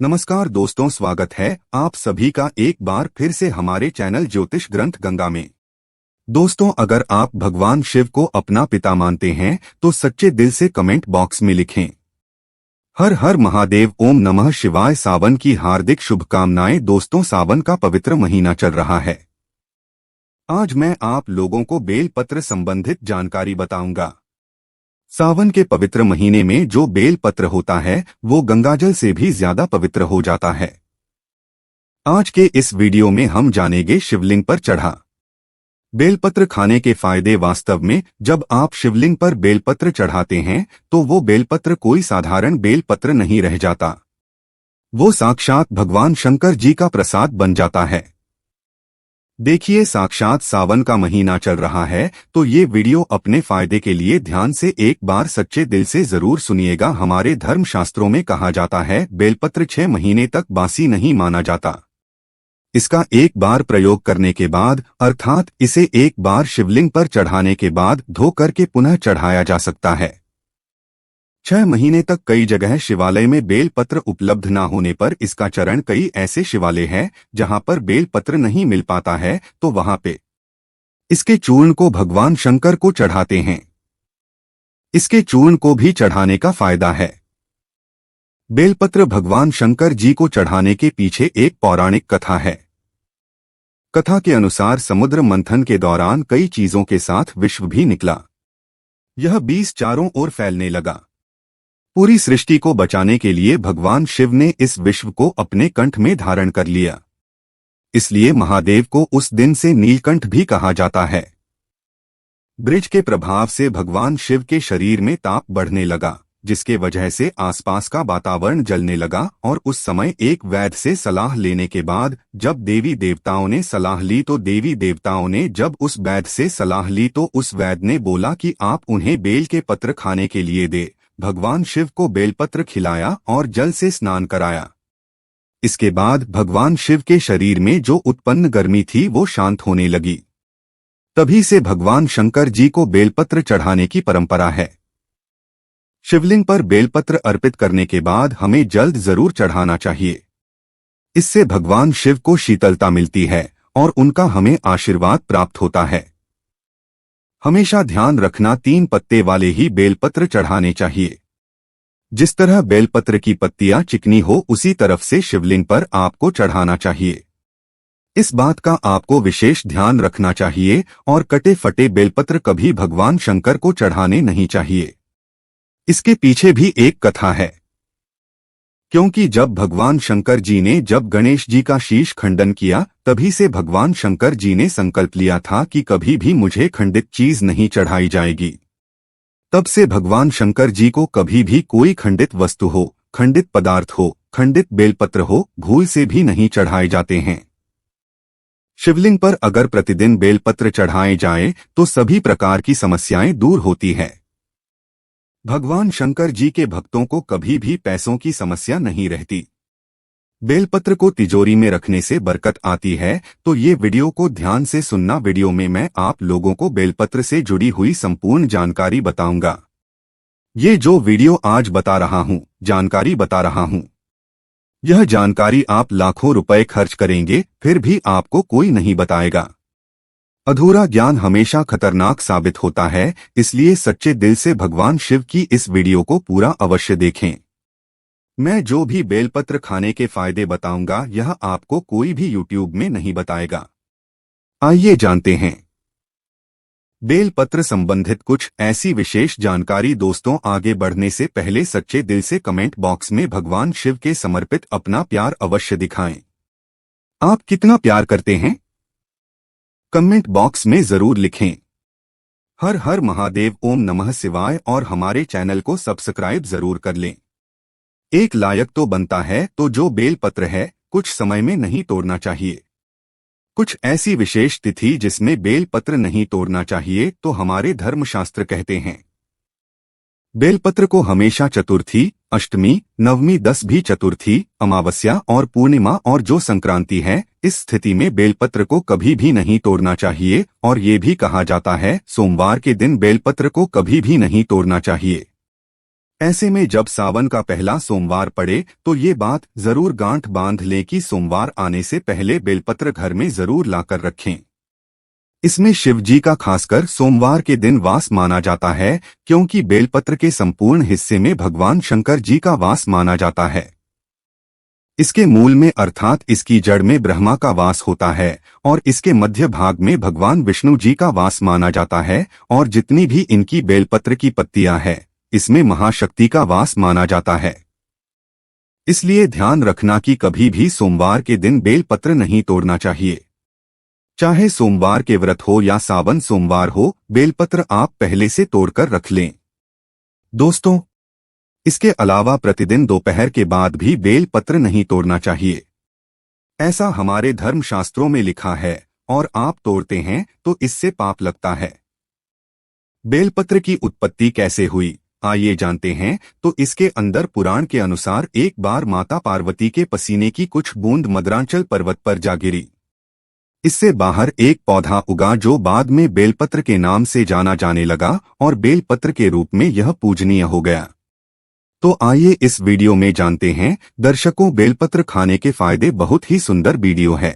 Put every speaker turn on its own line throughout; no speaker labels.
नमस्कार दोस्तों, स्वागत है आप सभी का एक बार फिर से हमारे चैनल ज्योतिष ग्रंथ गंगा में। दोस्तों, अगर आप भगवान शिव को अपना पिता मानते हैं तो सच्चे दिल से कमेंट बॉक्स में लिखें हर हर महादेव, ओम नमः शिवाय। सावन की हार्दिक शुभकामनाएं। दोस्तों, सावन का पवित्र महीना चल रहा है। आज मैं आप लोगों को बेलपत्र संबंधित जानकारी बताऊंगा। सावन के पवित्र महीने में जो बेलपत्र होता है वो गंगाजल से भी ज्यादा पवित्र हो जाता है। आज के इस वीडियो में हम जानेंगे शिवलिंग पर चढ़ा बेलपत्र खाने के फायदे। वास्तव में जब आप शिवलिंग पर बेलपत्र चढ़ाते हैं तो वो बेलपत्र कोई साधारण बेलपत्र नहीं रह जाता, वो साक्षात भगवान शंकर जी का प्रसाद बन जाता है। देखिए, साक्षात सावन का महीना चल रहा है तो ये वीडियो अपने फायदे के लिए ध्यान से एक बार सच्चे दिल से जरूर सुनिएगा। हमारे धर्मशास्त्रों में कहा जाता है बेलपत्र 6 महीने तक बासी नहीं माना जाता। इसका एक बार प्रयोग करने के बाद, अर्थात इसे एक बार शिवलिंग पर चढ़ाने के बाद धो करके पुनः चढ़ाया जा सकता है। 6 महीने तक कई जगह शिवालय में बेलपत्र उपलब्ध न होने पर इसका चरण कई ऐसे शिवालय हैं जहां पर बेलपत्र नहीं मिल पाता है तो वहां पे इसके चूर्ण को भगवान शंकर को चढ़ाते हैं। इसके चूर्ण को भी चढ़ाने का फायदा है। बेलपत्र भगवान शंकर जी को चढ़ाने के पीछे एक पौराणिक कथा है। कथा के अनुसार समुद्र मंथन के दौरान कई चीजों के साथ विश्व भी निकला। यह बीज चारों ओर फैलने लगा। पूरी सृष्टि को बचाने के लिए भगवान शिव ने इस विश्व को अपने कंठ में धारण कर लिया। इसलिए महादेव को उस दिन से नीलकंठ भी कहा जाता है। ब्रिज के प्रभाव से भगवान शिव के शरीर में ताप बढ़ने लगा, जिसके वजह से आसपास का वातावरण जलने लगा। और उस समय एक वैद्य से सलाह लेने के बाद जब देवी देवताओं ने सलाह ली तो देवी देवताओं ने जब उस वैद्य से सलाह ली तो उस वैद्य ने बोला कि आप उन्हें बेल के पत्र खाने के लिए दे। भगवान शिव को बेलपत्र खिलाया और जल से स्नान कराया। इसके बाद भगवान शिव के शरीर में जो उत्पन्न गर्मी थी वो शांत होने लगी। तभी से भगवान शंकर जी को बेलपत्र चढ़ाने की परंपरा है। शिवलिंग पर बेलपत्र अर्पित करने के बाद हमें जल्द जरूर चढ़ाना चाहिए। इससे भगवान शिव को शीतलता मिलती है और उनका हमें आशीर्वाद प्राप्त होता है। हमेशा ध्यान रखना, 3 पत्ते वाले ही बेलपत्र चढ़ाने चाहिए। जिस तरह बेलपत्र की पत्तियां चिकनी हो उसी तरफ से शिवलिंग पर आपको चढ़ाना चाहिए। इस बात का आपको विशेष ध्यान रखना चाहिए और कटे फटे बेलपत्र कभी भगवान शंकर को चढ़ाने नहीं चाहिए। इसके पीछे भी एक कथा है, क्योंकि जब भगवान शंकर जी ने जब गणेश जी का शीश खंडन किया तभी से भगवान शंकर जी ने संकल्प लिया था कि कभी भी मुझे खंडित चीज नहीं चढ़ाई जाएगी। तब से भगवान शंकर जी को कभी भी कोई खंडित वस्तु हो, खंडित पदार्थ हो, खंडित बेलपत्र हो, भूल से भी नहीं चढ़ाए जाते हैं। शिवलिंग पर अगर प्रतिदिन बेलपत्र चढ़ाए जाएं तो सभी प्रकार की समस्याएं दूर होती है। भगवान शंकर जी के भक्तों को कभी भी पैसों की समस्या नहीं रहती। बेलपत्र को तिजोरी में रखने से बरकत आती है। तो ये वीडियो को ध्यान से सुनना। वीडियो में मैं आप लोगों को बेलपत्र से जुड़ी हुई संपूर्ण जानकारी बताऊंगा। ये जो वीडियो आज बता रहा हूँ, जानकारी बता रहा हूँ, यह जानकारी आप लाखों रुपए खर्च करेंगे फिर भी आपको कोई नहीं बताएगा। अधूरा ज्ञान हमेशा खतरनाक साबित होता है, इसलिए सच्चे दिल से भगवान शिव की इस वीडियो को पूरा अवश्य देखें। मैं जो भी बेलपत्र खाने के फायदे बताऊंगा यह आपको कोई भी यूट्यूब में नहीं बताएगा। आइए जानते हैं बेलपत्र संबंधित कुछ ऐसी विशेष जानकारी। दोस्तों, आगे बढ़ने से पहले सच्चे दिल से कमेंट बॉक्स में भगवान शिव के समर्पित अपना प्यार अवश्य दिखाएं। आप कितना प्यार करते हैं कमेंट बॉक्स में जरूर लिखें। हर हर महादेव, ओम नमः शिवाय। और हमारे चैनल को सब्सक्राइब जरूर कर लें। एक लायक तो बनता है तो जो बेलपत्र है कुछ समय में नहीं तोड़ना चाहिए। कुछ ऐसी विशेष तिथि जिसमें बेलपत्र नहीं तोड़ना चाहिए तो हमारे धर्मशास्त्र कहते हैं बेलपत्र को हमेशा चतुर्थी, अष्टमी, नवमी, 10 भी चतुर्थी, अमावस्या और पूर्णिमा और जो संक्रांति है इस स्थिति में बेलपत्र को कभी भी नहीं तोड़ना चाहिए। और ये भी कहा जाता है सोमवार के दिन बेलपत्र को कभी भी नहीं तोड़ना चाहिए। ऐसे में जब सावन का पहला सोमवार पड़े तो ये बात जरूर गांठ बांध लें कि सोमवार आने से पहले बेलपत्र घर में जरूर लाकर रखें। इसमें शिव जी का खासकर सोमवार के दिन वास माना जाता है, क्योंकि बेलपत्र के संपूर्ण हिस्से में भगवान शंकर जी का वास माना जाता है। इसके मूल में अर्थात इसकी जड़ में ब्रह्मा का वास होता है और इसके मध्य भाग में भगवान विष्णु जी का वास माना जाता है, और जितनी भी इनकी बेलपत्र की पत्तियां हैं इसमें महाशक्ति का वास माना जाता है। इसलिए ध्यान रखना कि कभी भी सोमवार के दिन बेलपत्र नहीं तोड़ना चाहिए। चाहे सोमवार के व्रत हो या सावन सोमवार हो, बेलपत्र आप पहले से तोड़कर रख लें। दोस्तों, इसके अलावा प्रतिदिन दोपहर के बाद भी बेलपत्र नहीं तोड़ना चाहिए। ऐसा हमारे धर्मशास्त्रों में लिखा है और आप तोड़ते हैं तो इससे पाप लगता है। बेलपत्र की उत्पत्ति कैसे हुई, आइए जानते हैं। तो इसके अंदर पुराण के अनुसार एक बार माता पार्वती के पसीने की कुछ बूंद मद्रांचल पर्वत पर जा गिरी। इससे बाहर एक पौधा उगा जो बाद में बेलपत्र के नाम से जाना जाने लगा और बेलपत्र के रूप में यह पूजनीय हो गया। तो आइए इस वीडियो में जानते हैं। दर्शकों, बेलपत्र खाने के फायदे बहुत ही सुंदर वीडियो है,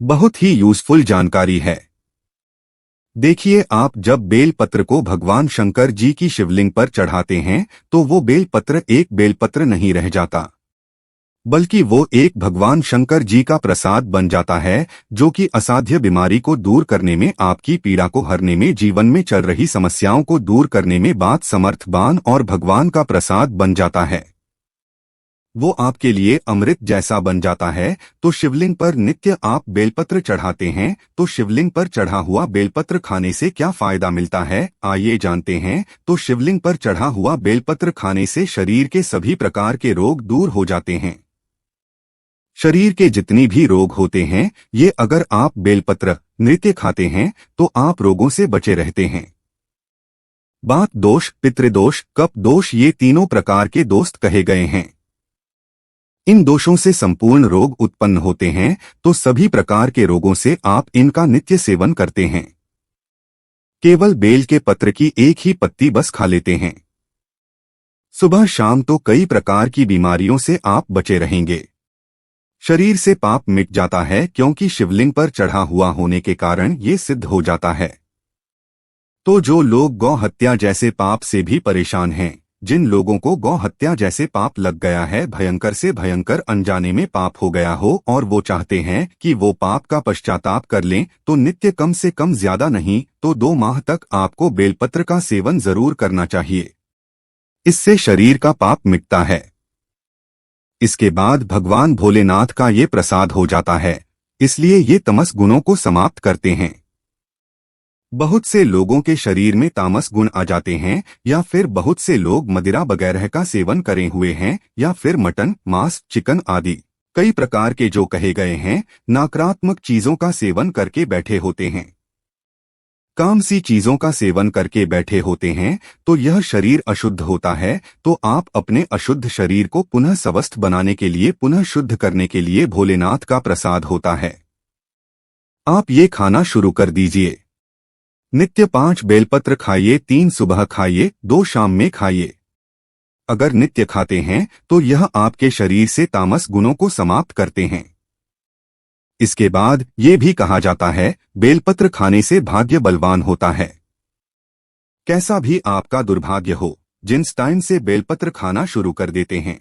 बहुत ही यूजफुल जानकारी है। देखिए, आप जब बेलपत्र को भगवान शंकर जी की शिवलिंग पर चढ़ाते हैं तो वो बेलपत्र एक बेलपत्र नहीं रह जाता, बल्कि वो एक भगवान शंकर जी का प्रसाद बन जाता है, जो कि असाध्य बीमारी को दूर करने में, आपकी पीड़ा को हरने में, जीवन में चल रही समस्याओं को दूर करने में बात समर्थवान और भगवान का प्रसाद बन जाता है। वो आपके लिए अमृत जैसा बन जाता है। तो शिवलिंग पर नित्य आप बेलपत्र चढ़ाते हैं, तो शिवलिंग पर चढ़ा हुआ बेलपत्र खाने से क्या फायदा मिलता है, आइए जानते हैं। तो शिवलिंग पर चढ़ा हुआ बेलपत्र खाने से शरीर के सभी प्रकार के रोग दूर हो जाते हैं। शरीर के जितनी भी रोग होते हैं, ये अगर आप बेलपत्र नित्य खाते हैं तो आप रोगों से बचे रहते हैं। बात दोष, पितृदोष, कफ दोष, ये तीनों प्रकार के दोस्त कहे गए हैं। इन दोषों से संपूर्ण रोग उत्पन्न होते हैं, तो सभी प्रकार के रोगों से आप इनका नित्य सेवन करते हैं। केवल बेल के पत्र की एक ही पत्ती बस खा लेते हैं। सुबह शाम तो कई प्रकार की बीमारियों से आप बचे रहेंगे। शरीर से पाप मिट जाता है, क्योंकि शिवलिंग पर चढ़ा हुआ होने के कारण ये सिद्ध हो जाता है। तो जो लोग गौ हत्या जैसे पाप से भी परेशान हैं, जिन लोगों को गौ हत्या जैसे पाप लग गया है, भयंकर से भयंकर अनजाने में पाप हो गया हो, और वो चाहते हैं कि वो पाप का पश्चाताप कर लें, तो नित्य कम से कम ज्यादा नहीं तो 2 माह तक आपको बेलपत्र का सेवन जरूर करना चाहिए। इससे शरीर का पाप मिटता है। इसके बाद भगवान भोलेनाथ का ये प्रसाद हो जाता है, इसलिए ये तमस गुणों को समाप्त करते हैं। बहुत से लोगों के शरीर में तामस गुण आ जाते हैं, या फिर बहुत से लोग मदिरा वगैरह का सेवन करे हुए हैं, या फिर मटन, मांस, चिकन आदि कई प्रकार के जो कहे गए हैं नकारात्मक चीजों का सेवन करके बैठे होते हैं, काम सी चीजों का सेवन करके बैठे होते हैं, तो यह शरीर अशुद्ध होता है। तो आप अपने अशुद्ध शरीर को पुनः स्वस्थ बनाने के लिए, पुनः शुद्ध करने के लिए भोलेनाथ का प्रसाद होता है। आप ये खाना शुरू कर दीजिए। नित्य 5 बेलपत्र खाइए, 3 सुबह खाइए, 2 शाम में खाइए। अगर नित्य खाते हैं तो यह आपके शरीर से तामस गुणों को समाप्त करते हैं। इसके बाद ये भी कहा जाता है, बेलपत्र खाने से भाग्य बलवान होता है। कैसा भी आपका दुर्भाग्य हो, जिस टाइम से बेलपत्र खाना शुरू कर देते हैं,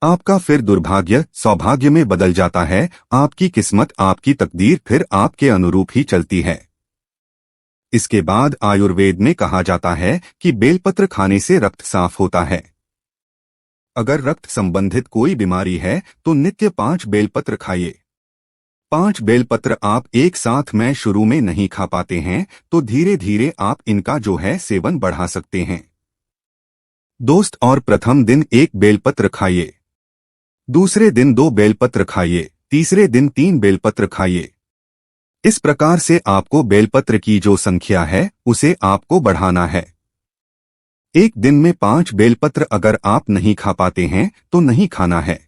आपका फिर दुर्भाग्य सौभाग्य में बदल जाता है। आपकी किस्मत, आपकी तकदीर फिर आपके अनुरूप ही चलती है। इसके बाद आयुर्वेद में कहा जाता है कि बेलपत्र खाने से रक्त साफ होता है। अगर रक्त संबंधित कोई बीमारी है तो नित्य 5 बेलपत्र खाइए। 5 बेलपत्र आप एक साथ में शुरू में नहीं खा पाते हैं, तो धीरे धीरे आप इनका जो है सेवन बढ़ा सकते हैं। दोस्त, और प्रथम दिन 1 बेलपत्र खाइए, दूसरे दिन 2 बेलपत्र खाइए, तीसरे दिन 3 बेलपत्र खाइए। इस प्रकार से आपको बेलपत्र की जो संख्या है उसे आपको बढ़ाना है। एक दिन में 5 बेलपत्र अगर आप नहीं खा पाते हैं तो नहीं खाना है,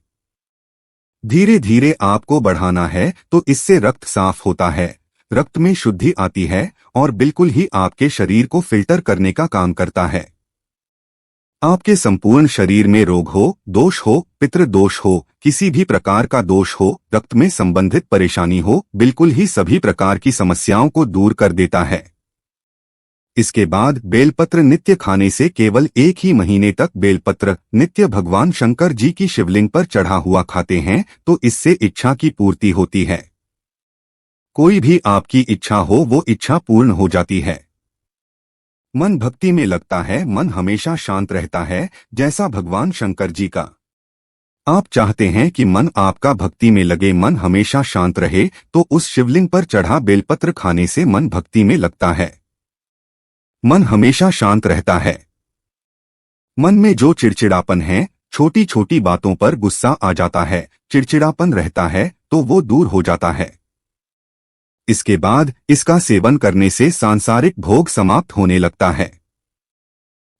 धीरे धीरे आपको बढ़ाना है। तो इससे रक्त साफ होता है, रक्त में शुद्धि आती है और बिल्कुल ही आपके शरीर को फिल्टर करने का काम करता है। आपके संपूर्ण शरीर में रोग हो, दोष हो, पितृ दोष हो, किसी भी प्रकार का दोष हो, रक्त में संबंधित परेशानी हो, बिल्कुल ही सभी प्रकार की समस्याओं को दूर कर देता है। इसके बाद बेलपत्र नित्य खाने से केवल 1 ही महीने तक बेलपत्र नित्य भगवान शंकर जी की शिवलिंग पर चढ़ा हुआ खाते हैं तो इससे इच्छा की पूर्ति होती है। कोई भी आपकी इच्छा हो वो इच्छा पूर्ण हो जाती है। मन भक्ति में लगता है, मन हमेशा शांत रहता है, जैसा भगवान शंकर जी का। आप चाहते हैं कि मन आपका भक्ति में लगे, मन हमेशा शांत रहे, तो उस शिवलिंग पर चढ़ा बेलपत्र खाने से मन भक्ति में लगता है। मन हमेशा शांत रहता है। मन में जो चिड़चिड़ापन है, छोटी छोटी बातों पर गुस्सा आ जाता है, चिड़चिड़ापन रहता है, तो वो दूर हो जाता है। इसके बाद इसका सेवन करने से सांसारिक भोग समाप्त होने लगता है।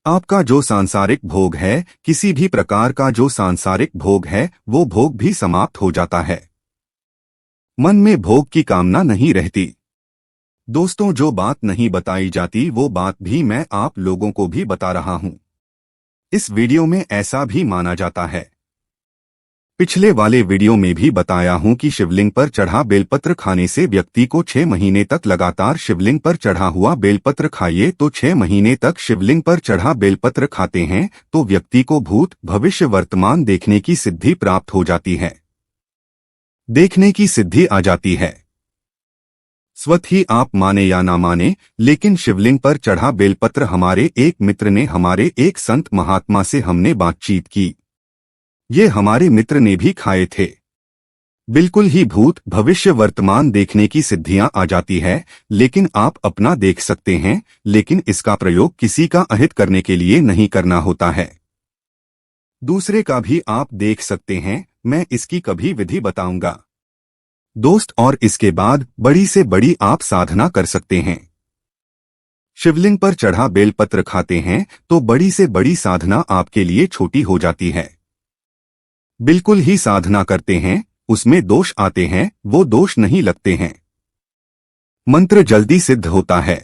आपका जो सांसारिक भोग है, किसी भी प्रकार का जो सांसारिक भोग है, वो भोग भी समाप्त हो जाता है। मन में भोग की कामना नहीं रहती। दोस्तों, जो बात नहीं बताई जाती वो बात भी मैं आप लोगों को भी बता रहा हूं। इस वीडियो में ऐसा भी माना जाता है। पिछले वाले वीडियो में भी बताया हूं कि शिवलिंग पर चढ़ा बेलपत्र खाने से व्यक्ति को 6 महीने तक लगातार शिवलिंग पर चढ़ा हुआ बेलपत्र खाइए तो 6 महीने तक शिवलिंग पर चढ़ा बेलपत्र खाते हैं तो व्यक्ति को भूत भविष्य वर्तमान देखने की सिद्धि प्राप्त हो जाती है। देखने की सिद्धि आ जाती है। स्वतः ही आप माने या ना माने, लेकिन शिवलिंग पर चढ़ा बेलपत्र हमारे एक मित्र ने, हमारे एक संत महात्मा से हमने बातचीत की। ये हमारे मित्र ने भी खाए थे। बिल्कुल ही भूत भविष्य वर्तमान देखने की सिद्धियां आ जाती है, लेकिन आप अपना देख सकते हैं, लेकिन इसका प्रयोग किसी का अहित करने के लिए नहीं करना होता है। दूसरे का भी आप देख सकते हैं, मैं इसकी कभी विधि बताऊंगा दोस्त। और इसके बाद बड़ी से बड़ी आप साधना कर सकते हैं। शिवलिंग पर चढ़ा बेलपत्र खाते हैं तो बड़ी से बड़ी साधना आपके लिए छोटी हो जाती है। बिल्कुल ही साधना करते हैं, उसमें दोष आते हैं, वो दोष नहीं लगते हैं। मंत्र जल्दी सिद्ध होता है।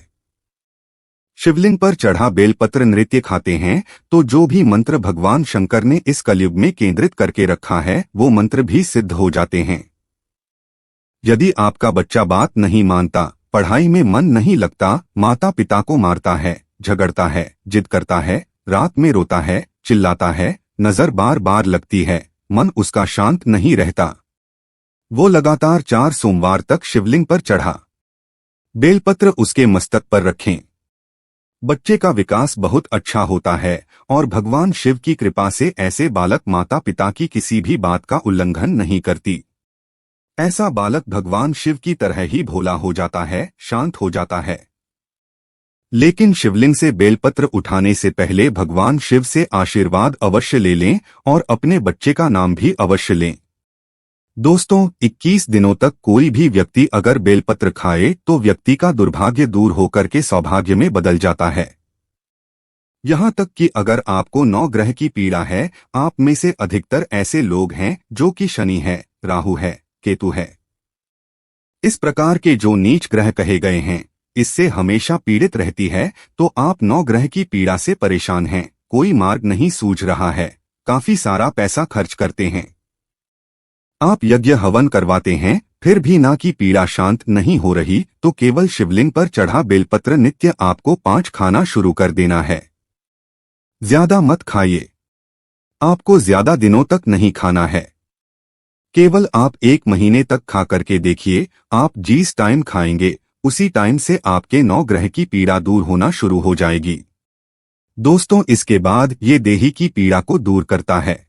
शिवलिंग पर चढ़ा बेलपत्र नृत्य खाते हैं तो जो भी मंत्र भगवान शंकर ने इस कलयुग में केंद्रित करके रखा है वो मंत्र भी सिद्ध हो जाते हैं। यदि आपका बच्चा बात नहीं मानता, पढ़ाई में मन नहीं लगता, माता पिता को मारता है, झगड़ता है, जिद करता है, रात में रोता है, चिल्लाता है, नजर बार बार लगती है, मन उसका शांत नहीं रहता, वो लगातार 4 सोमवार तक शिवलिंग पर चढ़ा बेलपत्र उसके मस्तक पर रखें। बच्चे का विकास बहुत अच्छा होता है और भगवान शिव की कृपा से ऐसे बालक माता पिता की किसी भी बात का उल्लंघन नहीं करती। ऐसा बालक भगवान शिव की तरह ही भोला हो जाता है, शांत हो जाता है। लेकिन शिवलिंग से बेलपत्र उठाने से पहले भगवान शिव से आशीर्वाद अवश्य ले लें और अपने बच्चे का नाम भी अवश्य लें। दोस्तों, 21 दिनों तक कोई भी व्यक्ति अगर बेलपत्र खाए तो व्यक्ति का दुर्भाग्य दूर होकर के सौभाग्य में बदल जाता है। यहाँ तक कि अगर आपको 9 ग्रह की पीड़ा है, आप में से अधिकतर ऐसे लोग हैं जो कि शनि है, राहु है, केतु है, इस प्रकार के जो नीच ग्रह कहे गए हैं, इससे हमेशा पीड़ित रहती है, तो आप 9 ग्रह की पीड़ा से परेशान हैं, कोई मार्ग नहीं सूझ रहा है, काफी सारा पैसा खर्च करते हैं, आप यज्ञ हवन करवाते हैं, फिर भी ना की पीड़ा शांत नहीं हो रही, तो केवल शिवलिंग पर चढ़ा बेलपत्र नित्य आपको 5 खाना शुरू कर देना है। ज्यादा मत खाइए, आपको ज्यादा दिनों तक नहीं खाना है, केवल आप 1 महीने तक खा करके देखिए। आप जिस टाइम खाएंगे उसी टाइम से आपके 9 ग्रह की पीड़ा दूर होना शुरू हो जाएगी। दोस्तों, इसके बाद ये देही की पीड़ा को दूर करता है।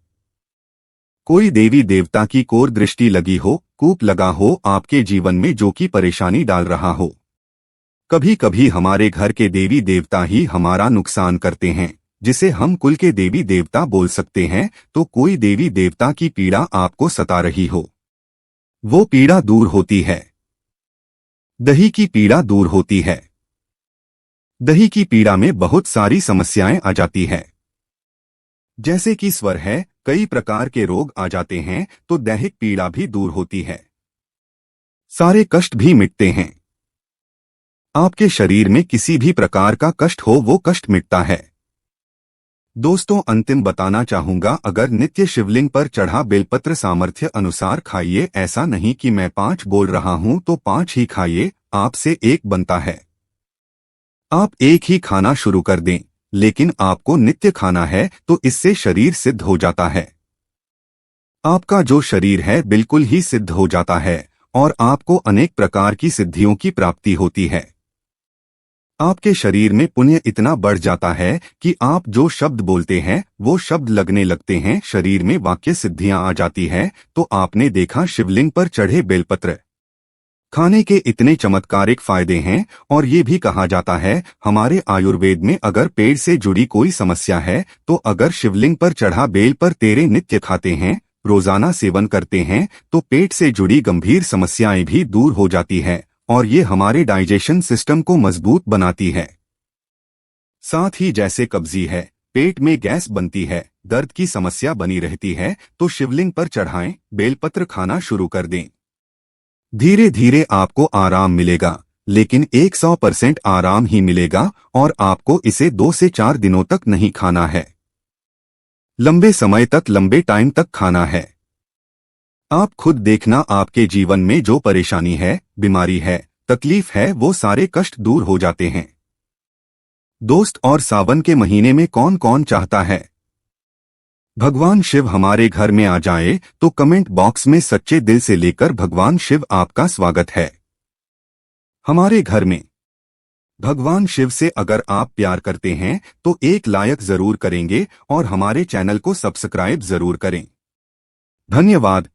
कोई देवी देवता की कोर दृष्टि लगी हो, कूप लगा हो आपके जीवन में जो कि परेशानी डाल रहा हो, कभी कभी हमारे घर के देवी देवता ही हमारा नुकसान करते हैं, जिसे हम कुल के देवी देवता बोल सकते हैं, तो कोई देवी देवता की पीड़ा आपको सता रही हो, वो पीड़ा दूर होती है। दही की पीड़ा दूर होती है। दही की पीड़ा में बहुत सारी समस्याएं आ जाती है, जैसे कि स्वर है, कई प्रकार के रोग आ जाते हैं, तो दैहिक पीड़ा भी दूर होती है, सारे कष्ट भी मिटते हैं। आपके शरीर में किसी भी प्रकार का कष्ट हो वो कष्ट मिटता है। दोस्तों अंतिम बताना चाहूंगा, अगर नित्य शिवलिंग पर चढ़ा बेलपत्र सामर्थ्य अनुसार खाइए। ऐसा नहीं कि मैं 5 बोल रहा हूं तो 5 ही खाइए, आपसे एक बनता है। आप एक ही खाना शुरू कर दें, लेकिन आपको नित्य खाना है तो इससे शरीर सिद्ध हो जाता है। आपका जो शरीर है बिल्कुल ही सिद्ध हो जाता है और आपको अनेक प्रकार की सिद्धियों की प्राप्ति होती है। आपके शरीर में पुण्य इतना बढ़ जाता है कि आप जो शब्द बोलते हैं वो शब्द लगने लगते हैं, शरीर में वाक्य सिद्धियां आ जाती है। तो आपने देखा शिवलिंग पर चढ़े बेलपत्र खाने के इतने चमत्कारिक फायदे हैं। और ये भी कहा जाता है हमारे आयुर्वेद में, अगर पेट से जुड़ी कोई समस्या है तो अगर शिवलिंग पर चढ़ा बेल पर तेरे नित्य खाते हैं, रोजाना सेवन करते हैं, तो पेट से जुड़ी गंभीर समस्याएं भी दूर हो जाती है और ये हमारे डाइजेशन सिस्टम को मजबूत बनाती है। साथ ही जैसे कब्जी है, पेट में गैस बनती है, दर्द की समस्या बनी रहती है, तो शिवलिंग पर चढ़ाएं बेलपत्र खाना शुरू कर दें। धीरे धीरे आपको आराम मिलेगा, लेकिन 100% आराम ही मिलेगा और आपको इसे 2 से 4 दिनों तक नहीं खाना है, लंबे समय तक, लंबे टाइम तक खाना है। आप खुद देखना आपके जीवन में जो परेशानी है, बीमारी है, तकलीफ है, वो सारे कष्ट दूर हो जाते हैं। दोस्त, और सावन के महीने में कौन कौन चाहता है भगवान शिव हमारे घर में आ जाए, तो कमेंट बॉक्स में सच्चे दिल से लेकर भगवान शिव आपका स्वागत है हमारे घर में। भगवान शिव से अगर आप प्यार करते हैं तो एक लाइक जरूर करेंगे और हमारे चैनल को सब्सक्राइब जरूर करें। धन्यवाद।